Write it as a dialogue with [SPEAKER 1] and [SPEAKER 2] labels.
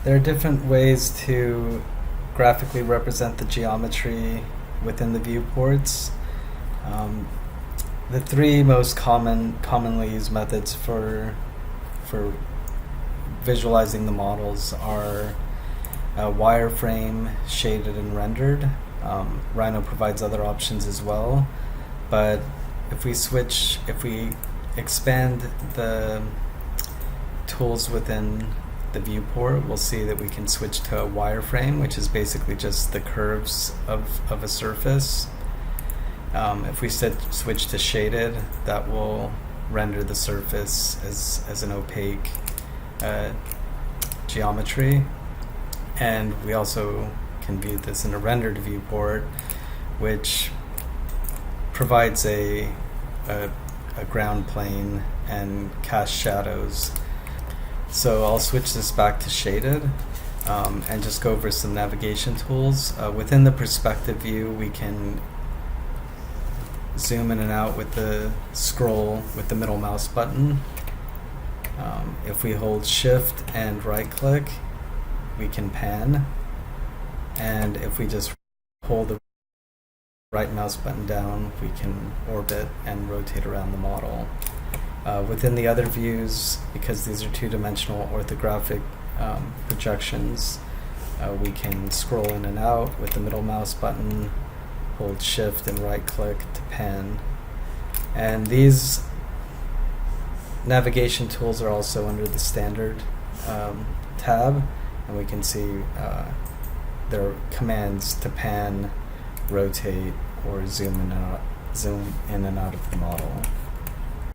[SPEAKER 1] There are different ways to graphically represent the geometry within the viewports. The three most commonly used methods for visualizing the models are wireframe, shaded, and rendered. Rhino provides other options as well, but if we expand the tools within the viewport, we'll see that we can switch to a wireframe, which is basically just the curves of a surface. If we switch to shaded, that will render the surface as an opaque geometry. And we also can view this in a rendered viewport, which provides a ground plane and casts shadows. So I'll switch this back to shaded and just go over some navigation tools. Within the perspective view, we can zoom in and out with the scroll with the middle mouse button. If we hold shift and right click, we can pan. And if we just hold the right mouse button down, we can orbit and rotate around the model. Within the other views, because these are two-dimensional orthographic projections, we can scroll in and out with the middle mouse button, hold shift and right click to pan. And these navigation tools are also under the standard tab, and we can see there are commands to pan, rotate, or zoom in and out of the model.